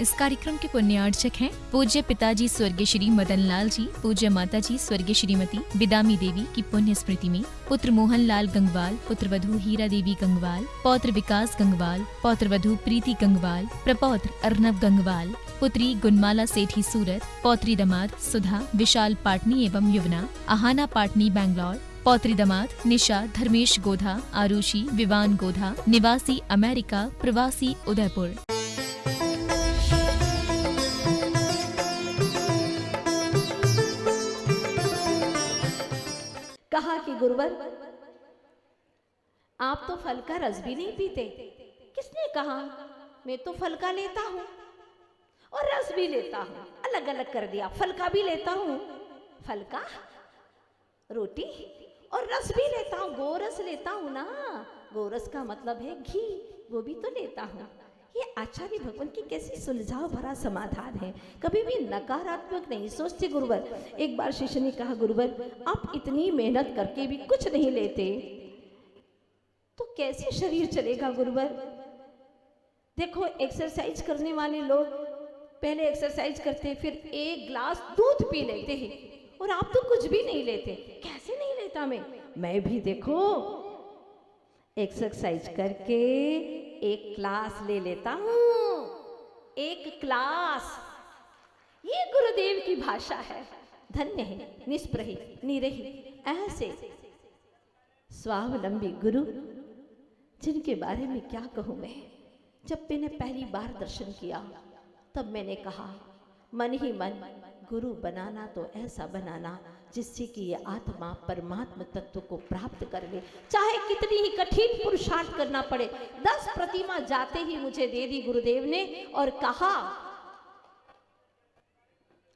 इस कार्यक्रम के पुण्यार्चक हैं पूज्य पिताजी स्वर्गीय श्री मदन लाल जी, पूज्य माता जी स्वर्गीय श्रीमती बिदामी देवी की पुण्य स्मृति में पुत्र मोहन लाल गंगवाल, पुत्र वधू हीरा देवी गंगवाल, पौत्र विकास गंगवाल, पौत्र वधू प्रीति गंगवाल, प्रपौत्र अर्नव गंगवाल, पुत्री गुणमाला सेठी सूरत, पौत्री दामाद सुधा विशाल पाटनी एवं युवना आहाना पाटनी बैंगलोर, पौत्री दामाद निशा धर्मेश गोधा आरुषि विवान गोधा निवासी अमेरिका प्रवासी उदयपुर। कहा कि गुरुवर आप तो फल का रस भी नहीं पीते। किसने कहा? मैं तो फल का लेता हूँ और रस भी लेता हूँ, अलग अलग कर दिया। फल का भी लेता हूँ, फल का रोटी, और रस भी लेता हूँ, गोरस लेता हूँ ना। गोरस का मतलब है घी, वो भी तो लेता हूँ। ये आचार्य भगवान की कैसी सुलझाव भरा समाधान है, कभी भी नकारात्मक नहीं सोचते गुरुवर। एक बार शिष्य ने कहा, गुरुवर आप इतनी मेहनत करके भी कुछ नहीं लेते तो कैसे शरीर चलेगा गुरुवर? देखो एक्सरसाइज करने वाले लोग पहले एक्सरसाइज करते फिर एक ग्लास दूध पी लेते हैं, और आप तो कुछ भी नहीं लेते। कैसे नहीं लेता मैं भी देखो एक्सरसाइज करके एक क्लास ले लेता हूँ, एक क्लास। ये गुरुदेव की भाषा है। धन्य है निष्प्रही निरही ऐसे स्वावलंबी गुरु जिनके बारे में क्या कहूँ मैं। जब मैंने पहली बार दर्शन किया तब मैंने कहा, मन ही मन गुरु बनाना तो ऐसा बनाना जिससे कि ये आत्मा परमात्मा तत्व को प्राप्त कर ले, चाहे कितनी ही कठिन पुरुषार्थ करना पड़े। 10 प्रतिमा जाते ही मुझे दे दी गुरुदेव ने और कहा,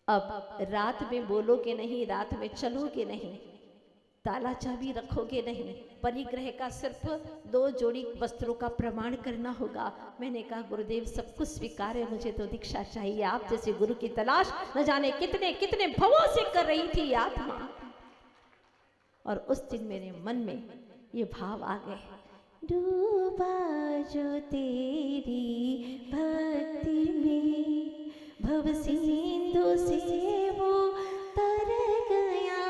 अब रात में बोलोगे नहीं, रात में चलोगे नहीं, ताला चाबी रखोगे नहीं, परिग्रह का सिर्फ 2 जोड़ी वस्त्रों का प्रमाण करना होगा। मैंने कहा गुरुदेव सब कुछ स्वीकार है, मुझे तो दीक्षा चाहिए। आप जैसे गुरु की तलाश न जाने कितने कितने भवों से कर रही थी आत्मा। और उस दिन मेरे मन में ये भाव आ गए, डूबा जो तेरी भक्ति में भव सिंधु से वो तर गया,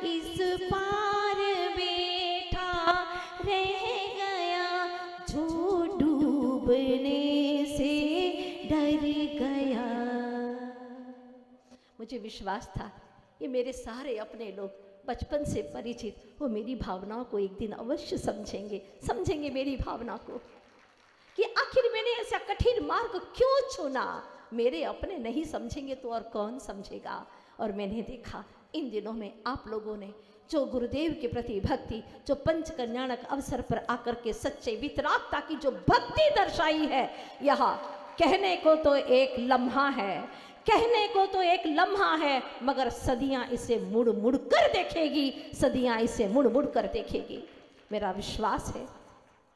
इस पार बैठा रह गया, जो डूबने से डर गया। मुझे विश्वास था ये मेरे सारे अपने लोग बचपन से परिचित, वो मेरी भावनाओं को एक दिन अवश्य समझेंगे मेरी भावना को, कि आखिर मैंने ऐसा कठिन मार्ग क्यों चुना। मेरे अपने नहीं समझेंगे तो और कौन समझेगा। और मैंने देखा इन दिनों में आप लोगों ने जो गुरुदेव के प्रति भक्ति, जो पंच कल्याणक अवसर पर आकर के सच्चे वितरागता की जो भक्ति दर्शाई है, यहाँ कहने को तो एक लम्हा है, कहने को तो एक लम्हा है, मगर सदियां इसे मुड़ मुड़ कर देखेगी, सदियां इसे मुड़ मुड़ कर देखेगी। मेरा विश्वास है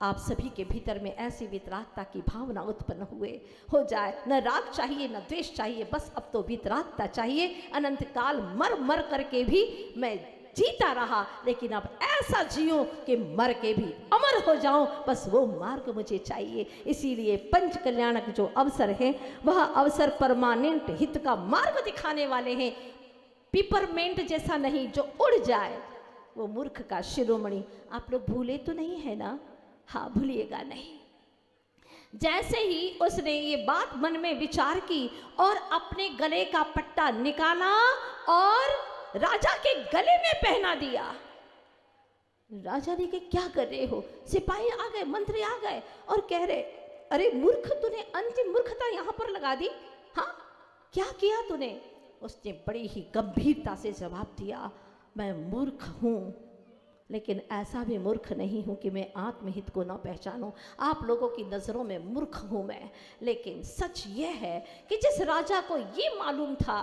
आप सभी के भीतर में ऐसी वितरागता की भावना उत्पन्न हो जाए। न राग चाहिए न द्वेष चाहिए, बस अब तो वितरागता चाहिए। अनंत काल मर मर करके भी मैं जीता रहा, लेकिन अब ऐसा जियो कि मर के भी अमर हो जाऊं, बस वो मार्ग मुझे चाहिए। इसीलिए पंच कल्याणक जो अवसर है वह अवसर परमानेंट हित का मार्ग दिखाने वाले हैं। पिपरमेंट जैसा नहीं जो उड़ जाए, वो मूर्ख का शिरोमणि। आप लोग भूले तो नहीं है ना? हाँ, भूलिएगा नहीं। जैसे ही उसने ये बात मन में विचार की और अपने गले का पट्टा निकाला और राजा के गले में पहना दिया। राजा ने कहा क्या कर रहे हो? सिपाही आ गए, मंत्री आ गए और कह रहे, अरे मूर्ख, तूने अंतिम मूर्खता यहाँ पर लगा दी। हाँ, क्या किया तूने? उसने बड़ी ही गंभीरता से जवाब दिया, मैं मूर्ख हूँ, लेकिन ऐसा भी मूर्ख नहीं हूँ कि मैं आत्महित को न पहचानूं। आप लोगों की नज़रों में मूर्ख हूँ मैं, लेकिन सच यह है कि जिस राजा को ये मालूम था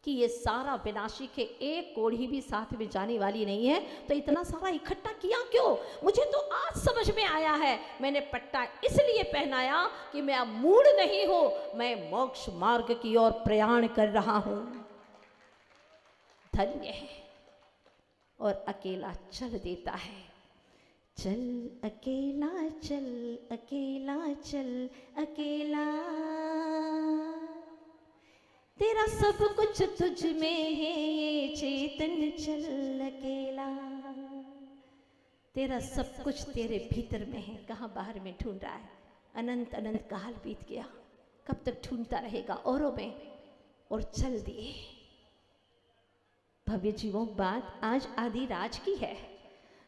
कि ये सारा विनाशी के एक कोढ़ी भी साथ में जाने वाली नहीं है, तो इतना सारा इकट्ठा किया क्यों? मुझे तो आज समझ में आया है। मैंने पट्टा इसलिए पहनाया कि मैं अब मूढ़ नहीं हूँ, मैं मोक्ष मार्ग की ओर प्रयाण कर रहा हूँ। धन्य है और अकेला चल देता है। चल अकेला चल, अकेला चल, अकेला तेरा सब कुछ तुझ में है, ये चेतन चल अकेला। तेरा सब कुछ तेरे भीतर में है, कहाँ बाहर में ढूंढ रहा है। अनंत अनंत काल बीत गया, कब तक ढूंढता रहेगा औरों में, और चल दिए। भव्य जीवों, बात आज आदि राज की है,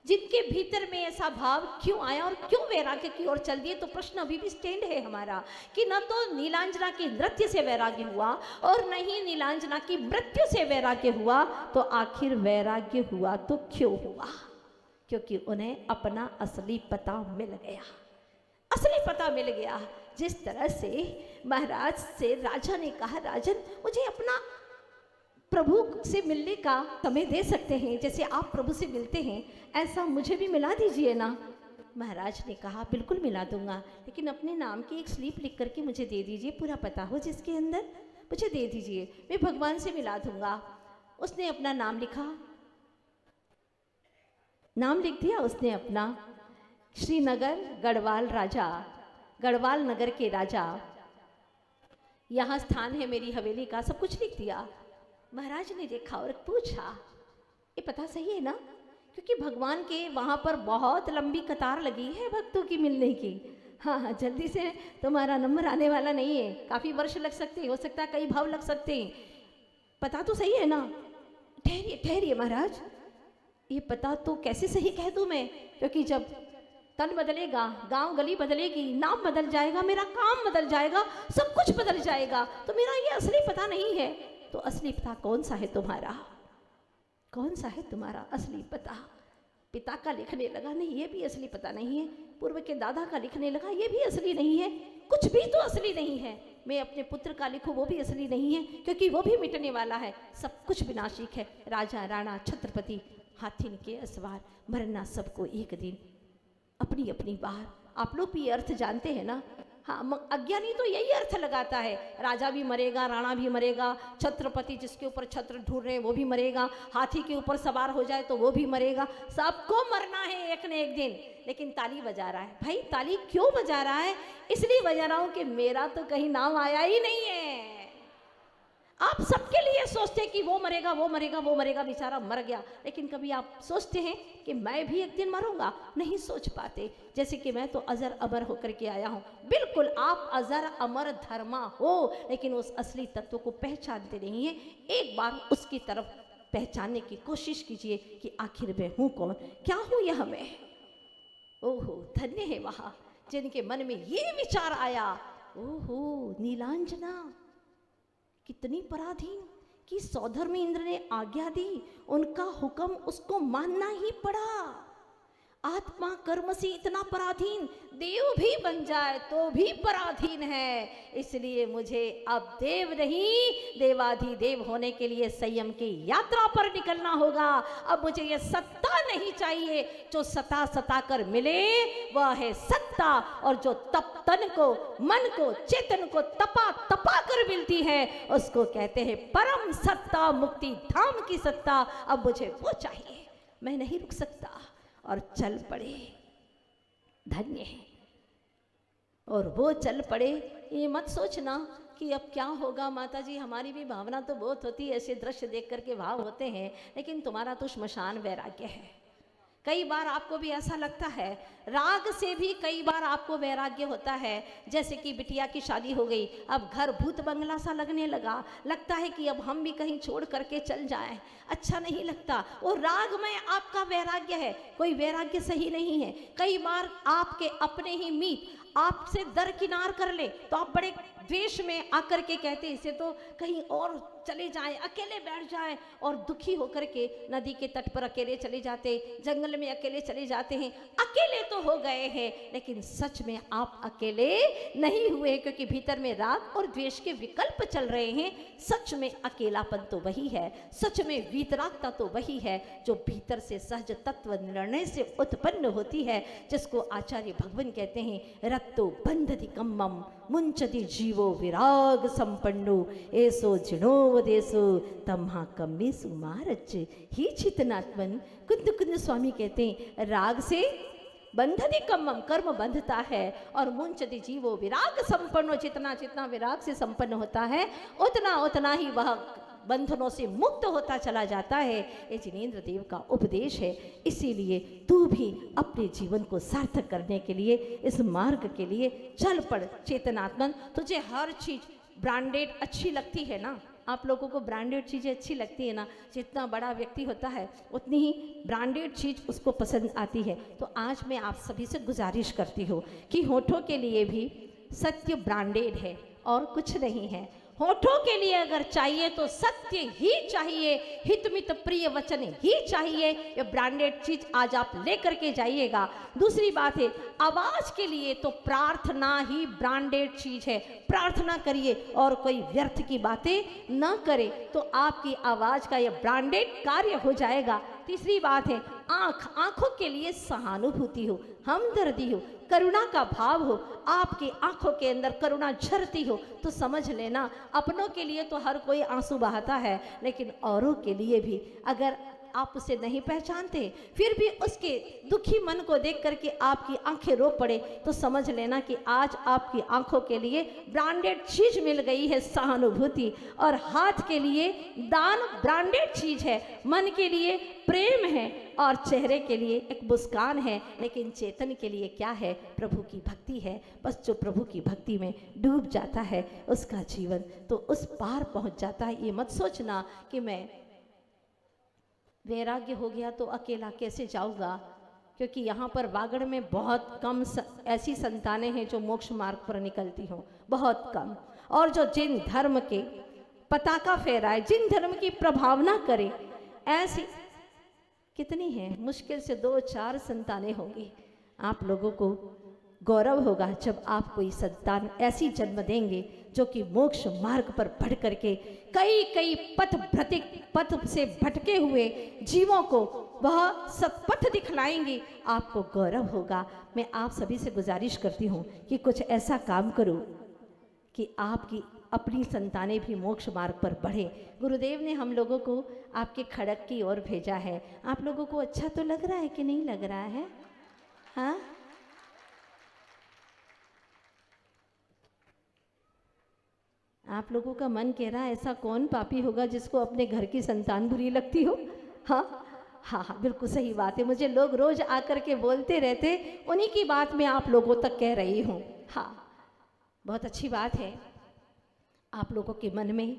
जिनके भीतर में ऐसा भाव क्यों आया और क्यों वैराग्य की ओर चल दिए। तो प्रश्न अभी भी स्टैंड है हमारा कि न तो नीलांजना की नृत्य से वैराग्य हुआ और न ही नीलांजना की मृत्यु से वैराग्य हुआ, तो आखिर वैराग्य हुआ तो क्यों हुआ? क्योंकि उन्हें अपना असली पता मिल गया। असली पता मिल गया। जिस तरह से महाराज से राजा ने कहा, राजन मुझे अपना प्रभु से मिलने का समय दे सकते हैं, जैसे आप प्रभु से मिलते हैं ऐसा मुझे भी मिला दीजिए ना। महाराज ने कहा बिल्कुल मिला दूंगा, लेकिन अपने नाम की एक स्लिप लिख करके मुझे दे दीजिए, पूरा पता हो जिसके अंदर, मुझे दे दीजिए, मैं भगवान से मिला दूंगा। उसने अपना नाम लिखा, नाम लिख दिया उसने अपना, श्रीनगर गढ़वाल राजा, गढ़वाल नगर के राजा, यहाँ स्थान है मेरी हवेली का, सब कुछ लिख दिया। महाराज ने देखा और पूछा ये पता सही है ना? क्योंकि भगवान के वहाँ पर बहुत लंबी कतार लगी है भक्तों की मिलने की। हाँ हाँ, जल्दी से तुम्हारा नंबर आने वाला नहीं है, काफ़ी वर्ष लग सकते हैं, हो सकता है कई भाव लग सकते हैं। पता तो सही है ना? ठहरिए ठहरिए महाराज, ये पता तो कैसे सही कह दूँ मैं, क्योंकि जब तन बदलेगा, गांव गली बदलेगी, नाम बदल जाएगा, मेरा काम बदल जाएगा, सब कुछ बदल जाएगा, तो मेरा ये असली पता नहीं है। तो असली पता कौन सा है तुम्हारा? कौन सा है तुम्हारा असली पता? पिता का लिखने लगा, नहीं ये भी असली पता नहीं है। पूर्व के दादा का लिखने लगा, ये भी असली नहीं है। कुछ भी तो असली नहीं है। मैं अपने पुत्र का लिखूं, वो भी असली नहीं है, क्योंकि वो भी मिटने वाला है। सब कुछ विनाशिक है। राजा राणा छत्रपति हाथी के असवार, मरना सबको एक दिन, अपनी अपनी बार। आप लोग भी ये अर्थ जानते हैं ना? हाँ, अज्ञानी तो यही अर्थ लगाता है, राजा भी मरेगा, राणा भी मरेगा, छत्रपति जिसके ऊपर छत्र ढूंढ रहे हैं वो भी मरेगा, हाथी के ऊपर सवार हो जाए तो वो भी मरेगा, सबको मरना है एक न एक दिन। लेकिन ताली बजा रहा है। भाई ताली क्यों बजा रहा है? इसलिए बजा रहा हूं कि मेरा तो कहीं नाम आया ही नहीं है। आप सबके लिए सोचते हैं कि वो मरेगा वो मरेगा वो मरेगा, बेचारा मर गया, लेकिन कभी आप सोचते हैं कि मैं भी एक दिन मरूंगा? नहीं सोच पाते। जैसे कि मैं तो अजर अमर होकर के आया हूं। बिल्कुल आप अजर अमर धर्मा हो, लेकिन उस असली तत्व को पहचानते नहीं है। एक बार उसकी तरफ पहचानने की कोशिश कीजिए कि आखिर मैं हूं कौन, क्या हूं यह मैं। ओहो, धन्य है वहां जिनके मन में ये विचार आया। ओहो, नीलांजना कितनी पराधीन कि सौधर्म इंद्र ने आज्ञा दी, उनका हुक्म उसको मानना ही पड़ा। आत्मा कर्म से इतना पराधीन, देव भी बन जाए तो भी पराधीन है। इसलिए मुझे अब देव नहीं, देवाधिदेव होने के लिए संयम की यात्रा पर निकलना होगा। अब मुझे ये सत्ता नहीं चाहिए, जो सता कर मिले वह है सत्ता, और जो तप तन को, मन को, चेतन को तपा कर मिलती है उसको कहते हैं परम सत्ता, मुक्ति धाम की सत्ता। अब मुझे वो चाहिए, मैं नहीं रुक सकता, और चल पड़े। धन्य है। और वो चल पड़े। ये मत सोचना कि अब क्या होगा माता जी, हमारी भी भावना तो बहुत होती है, ऐसे दृश्य देख करके भाव होते हैं, लेकिन तुम्हारा तो श्मशान वैराग्य है। कई बार आपको भी ऐसा लगता है, राग से भी कई बार आपको वैराग्य होता है। जैसे कि बिटिया की शादी हो गई, अब घर भूत बंगला सा लगने लगा, लगता है कि अब हम भी कहीं छोड़ करके चल जाएं, अच्छा नहीं लगता। वो राग में आपका वैराग्य है, कोई वैराग्य सही नहीं है। कई बार आपके अपने ही मीत आपसे दरकिनार कर ले तो आप बड़े द्वेष में आकर के कहते इसे तो कहीं और चले जाएं, अकेले बैठ जाएं, और दुखी होकर के नदी के तट पर अकेले चले जाते, जंगल में अकेले चले जाते हैं। अकेले तो हो गए हैं, लेकिन सच में आप अकेले नहीं हुए, क्योंकि भीतर में राग और द्वेष के विकल्प चल रहे हैं। सच में अकेलापन तो वही है, सच में वीतरागता तो वही है जो भीतर से सहज तत्व निर्णय से उत्पन्न होती है, जिसको आचार्य भगवान कहते हैं रत्तो बंधति कम्मम मुंचति जीवो विराग संपन्नो ऐसो जिणोवदेशो तम्हा कम्मेसु महारज। ही चितनात्मन कुंद कुंद स्वामी कहते हैं राग से बंधति कम्मम, कर्म बंधता है, और मुंचति जीवो विराग संपन्नो, जितना जितना विराग से संपन्न होता है उतना उतना ही वह बंधनों से मुक्त होता चला जाता है। ये जिनेंद्र देव का उपदेश है। इसीलिए तू भी अपने जीवन को सार्थक करने के लिए, इस मार्ग के लिए चल पड़ चेतनात्मन। तुझे हर चीज ब्रांडेड अच्छी लगती है ना, आप लोगों को ब्रांडेड चीज़ें अच्छी लगती है ना, जितना बड़ा व्यक्ति होता है उतनी ही ब्रांडेड चीज़ उसको पसंद आती है। तो आज मैं आप सभी से गुजारिश करती हूँ कि होठों के लिए भी सत्य ब्रांडेड है और कुछ नहीं है। होठों के लिए अगर चाहिए तो सत्य ही चाहिए, हितमित प्रिय वचन ही चाहिए। ये ब्रांडेड चीज आज आप लेकर के जाइएगा। दूसरी बात है, आवाज के लिए तो प्रार्थना ही ब्रांडेड चीज है। प्रार्थना करिए और कोई व्यर्थ की बातें ना करे तो आपकी आवाज का ये ब्रांडेड कार्य हो जाएगा। तीसरी बात है, आंखों के लिए सहानुभूति हो, हमदर्दी हो, करुणा का भाव हो। आपकी आंखों के अंदर करुणा झरती हो तो समझ लेना, अपनों के लिए तो हर कोई आंसू बहाता है, लेकिन औरों के लिए भी अगर आप उसे नहीं पहचानते फिर भी उसके दुखी मन को देख करके आपकी आंखें रो पड़े तो समझ लेना कि आज आपकी आंखों के लिए ब्रांडेड चीज मिल गई है, सहानुभूति। और हाथ के लिए दान ब्रांडेड चीज है, मन के लिए प्रेम है और चेहरे के लिए एक मुस्कान है। लेकिन चेतन के लिए क्या है? प्रभु की भक्ति है। बस जो प्रभु की भक्ति में डूब जाता है उसका जीवन तो उस पार पहुंच जाता है। ये मत सोचना कि मैं वैराग्य हो गया तो अकेला कैसे जाऊंगा, क्योंकि यहाँ पर वागड़ में बहुत कम ऐसी संतानें हैं जो मोक्ष मार्ग पर निकलती हों, बहुत कम। और जो जिन धर्म के पताका फहराए, जिन धर्म की प्रभावना करे, ऐसी कितनी हैं? मुश्किल से 2-4 संतानें होंगी। आप लोगों को गौरव होगा जब आप कोई संतान ऐसी जन्म देंगे जो कि मोक्ष मार्ग पर बढ़ करके कई कई पथ से भटके हुए जीवों को वह सब पथ दिखलाएंगे। आपको गौरव होगा। मैं आप सभी से गुजारिश करती हूँ कि कुछ ऐसा काम करो कि आपकी अपनी संतानें भी मोक्ष मार्ग पर बढ़े। गुरुदेव ने हम लोगों को आपके खड़क की ओर भेजा है। आप लोगों को अच्छा तो लग रहा है कि नहीं लग रहा है? हाँ, आप लोगों का मन कह रहा है ऐसा कौन पापी होगा जिसको अपने घर की संतान बुरी लगती हो? हाँ हाँ हाँ, बिल्कुल सही बात है। मुझे लोग रोज आकर के बोलते रहते, उन्हीं की बात मैं आप लोगों तक कह रही हूँ। हाँ, बहुत अच्छी बात है। आप लोगों के मन में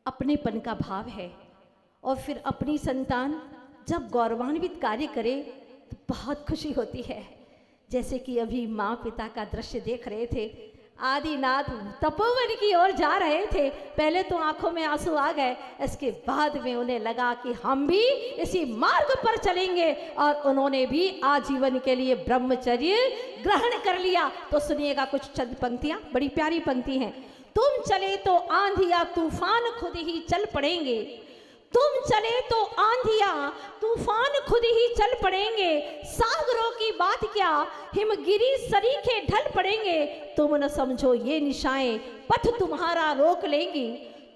अपनेपन का भाव है और फिर अपनी संतान जब गौरवान्वित कार्य करे तो बहुत खुशी होती है। जैसे कि अभी माँ पिता का दृश्य देख रहे थे, आदिनाथ तपोवन की ओर जा रहे थे। पहले तो आंखों में आंसू आ गए, इसके बाद में उन्हें लगा कि हम भी इसी मार्ग पर चलेंगे और उन्होंने भी आजीवन के लिए ब्रह्मचर्य ग्रहण कर लिया। तो सुनिएगा कुछ चंद पंक्तियां, बड़ी प्यारी पंक्ति हैं। तुम चले तो आंधिया तूफान खुद ही चल पड़ेंगे, तुम चले तो आंधिया तूफान खुद ही चल पड़ेंगे, सागरों की बात क्या हिमगिरी सरीखे ढल पड़ेंगे। तुम न समझो ये निशाएं पथ तुम्हारा रोक लेंगी,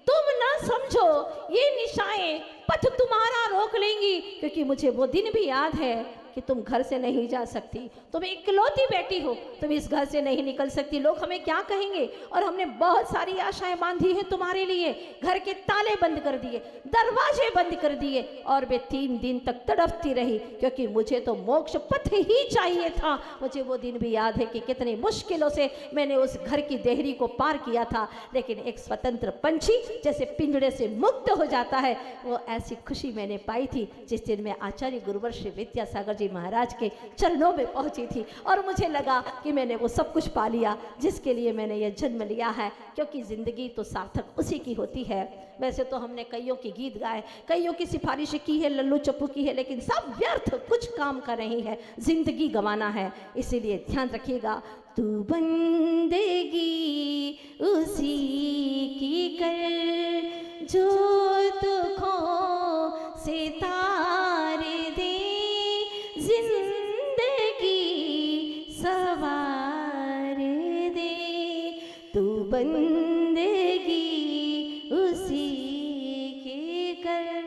तुम न समझो ये निशाएं पथ तुम्हारा रोक लेंगी। क्योंकि मुझे वो दिन भी याद है कि तुम घर से नहीं जा सकती, तुम इकलौती बेटी हो, तुम इस घर से नहीं निकल सकती, लोग हमें क्या कहेंगे। और हमने बहुत सारी आशाएं बांधी हैं तुम्हारे लिए, घर के ताले बंद कर दिए, दरवाजे बंद कर दिए और वे 3 दिन तक तड़पती रही क्योंकि मुझे तो मोक्ष पथ ही चाहिए था। मुझे वो दिन भी याद है कि कितनी मुश्किलों से मैंने उस घर की देहरी को पार किया था। लेकिन एक स्वतंत्र पंछी जैसे पिंजड़े से मुक्त हो जाता है, वो ऐसी खुशी मैंने पाई थी जिस दिन मैं आचार्य गुरुवर श्री विद्यासागर महाराज के चरणों में पहुंची थी और मुझे लगा कि मैंने वो सब कुछ पा लिया जिसके लिए मैंने ये जन्म लिया है। क्योंकि जिंदगी तो सार्थक उसी की होती है। वैसे तो हमने कईयों के गीत गाए, कईयों की सिफारिश की है, लल्लू चप्पू की है, लेकिन सब व्यर्थ, कुछ काम का नहीं है, जिंदगी गंवाना है। इसीलिए ध्यान रखिएगा, तू बंदेगी उसी की कर जो दुखों से तारे दे, जिंदगी सवार दे, तू बंदेगी उसी के कर।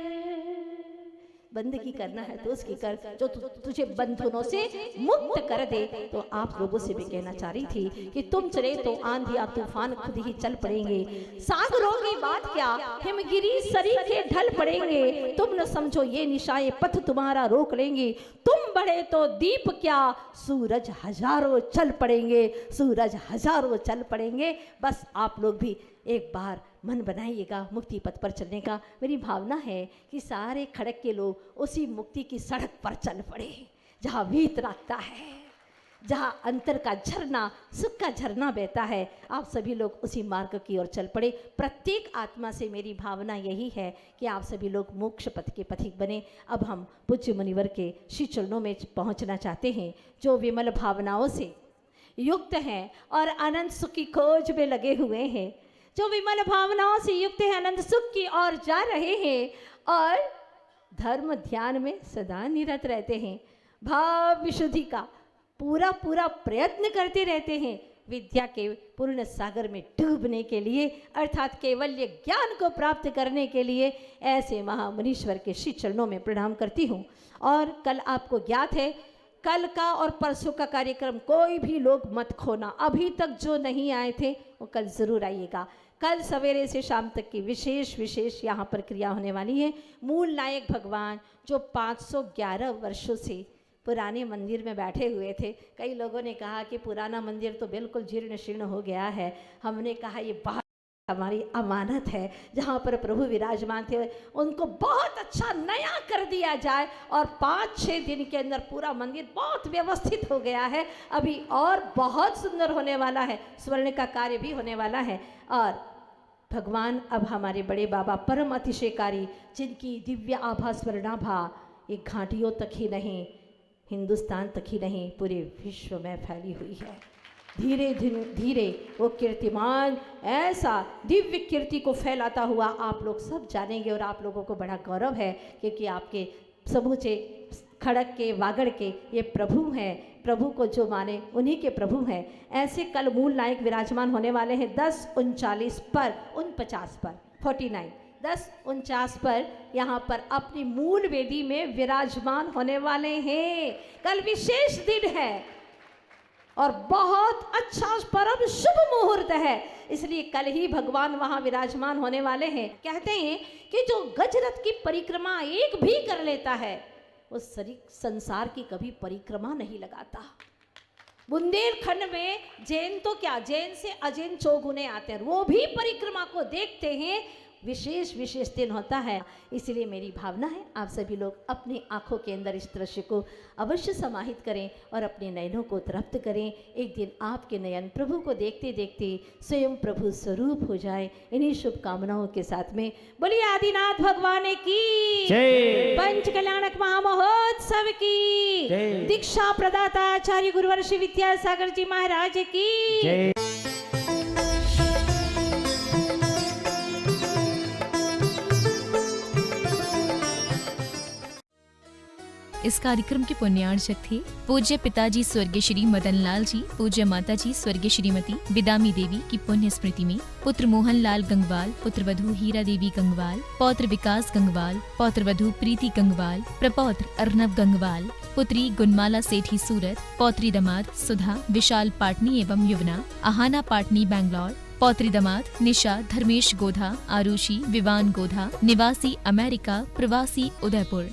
बंदगी करना है तो उसकी कर, जो तुझे बंधनों से मुक्त कर दे। तो आप लोगों से भी कहना चाह रही थी कि तुम चले तो आंधी या तूफान खुद ही चल पड़ेंगे, सागरों की बात क्या हिमगिरी सरीखे ढल पड़ेंगे, तुम न समझो ये निशाएं पथ तुम्हारा रोक लेंगी, तुम बढ़े तो दीप क्या सूरज हजारों चल पड़ेंगे, सूरज हजारों चल पड़ेंगे। बस आप लोग भी एक बार मन बनाइएगा मुक्ति पथ पर चलने का। मेरी भावना है कि सारे खड़क के लोग उसी मुक्ति की सड़क पर चल पड़े जहाँ वीत रागता है, जहाँ अंतर का झरना, सुख का झरना बहता है। आप सभी लोग उसी मार्ग की ओर चल पड़े। प्रत्येक आत्मा से मेरी भावना यही है कि आप सभी लोग मोक्ष पथ के पथिक बने। अब हम पूज्य मुनिवर के श्री चरणों में पहुँचना चाहते हैं, जो विमल भावनाओं से युक्त हैं और अनंत सुख की खोज में लगे हुए हैं, जो विमल भावनाओं से युक्त है, अनंत सुख की ओर जा रहे हैं और धर्म ध्यान में सदा निरत रहते हैं, भाव विशुद्धि का पूरा प्रयत्न करते रहते हैं, विद्या के पूर्ण सागर में डूबने के लिए अर्थात केवल्य ज्ञान को प्राप्त करने के लिए। ऐसे महामुनीश्वर के श्री चरणों में प्रणाम करती हूँ। और कल आपको ज्ञात है, कल का और परसों का कार्यक्रम कोई भी लोग मत खोना। अभी तक जो नहीं आए थे वो कल ज़रूर आइएगा। कल सवेरे से शाम तक की विशेष यहाँ पर क्रिया होने वाली है। मूल नायक भगवान जो 511 वर्षों से पुराने मंदिर में बैठे हुए थे। कई लोगों ने कहा कि पुराना मंदिर तो बिल्कुल जीर्ण शीर्ण हो गया है। हमने कहा ये बहुत हमारी अमानत है, जहाँ पर प्रभु विराजमान थे उनको बहुत अच्छा नया कर दिया जाए। और 5-6 दिन के अंदर पूरा मंदिर बहुत व्यवस्थित हो गया है। अभी और बहुत सुंदर होने वाला है, स्वर्ण का कार्य भी होने वाला है। और भगवान अब हमारे बड़े बाबा परम अतिशयकारी, जिनकी दिव्य आभा स्वर्णाभा एक घाटियों तक ही नहीं, हिंदुस्तान तक ही नहीं, पूरे विश्व में फैली हुई है। धीरे धीरे वो कीर्तिमान ऐसा दिव्य कीर्ति को फैलाता हुआ आप लोग सब जानेंगे। और आप लोगों को बड़ा गौरव है क्योंकि आपके समूचे खड़क के वागड़ के ये प्रभु हैं। प्रभु को जो माने उन्हीं के प्रभु हैं। ऐसे कल मूल नायक विराजमान होने वाले हैं 10:39 पर 49 पर 49 10:49 पर यहाँ पर अपनी मूल वेदी में विराजमान होने वाले हैं। कल विशेष दिन है और बहुत अच्छा परम शुभ मुहूर्त है, इसलिए कल ही भगवान वहाँ विराजमान होने वाले हैं। कहते हैं कि जो गजरथ की परिक्रमा एक भी कर लेता है वो संसार की कभी परिक्रमा नहीं लगाता। बुंदेलखंड में जैन तो क्या, जैन से अजैन चौगुने आते हैं, वो भी परिक्रमा को देखते हैं। विशेष दिन होता है। इसलिए मेरी भावना है आप सभी लोग अपनी आंखों के अंदर इस दृश्य को अवश्य समाहित करें और अपने नयनों को तृप्त करें। एक दिन आपके नयन प्रभु को देखते देखते स्वयं प्रभु स्वरूप हो जाए। इन्हीं शुभकामनाओं के साथ में बोलिए आदिनाथ भगवान की जय, पंच कल्याणक महामहोत्सव की, दीक्षा प्रदाता आचार्य गुरुवर श्री विद्यासागर जी महाराज की जय। इस कार्यक्रम के पुण्यार्चक थे पूज्य पिताजी स्वर्गीय श्री मदन लाल जी, पूज्य माताजी स्वर्गीय श्रीमती बिदामी देवी की पुण्य स्मृति में पुत्र मोहन लाल गंगवाल, पुत्र वधू हीरा देवी गंगवाल, पौत्र विकास गंगवाल, पौत्र वधू प्रीति गंगवाल, प्रपौत्र अर्नव गंगवाल, पुत्री गुणमाला सेठी सूरत, पौत्री दामाद सुधा विशाल पाटनी एवं युवना आहाना पाटनी बैंगलोर, पौत्री दामाद निशा धर्मेश गोधा आरुषि विवान गोधा निवासी अमेरिका प्रवासी उदयपुर।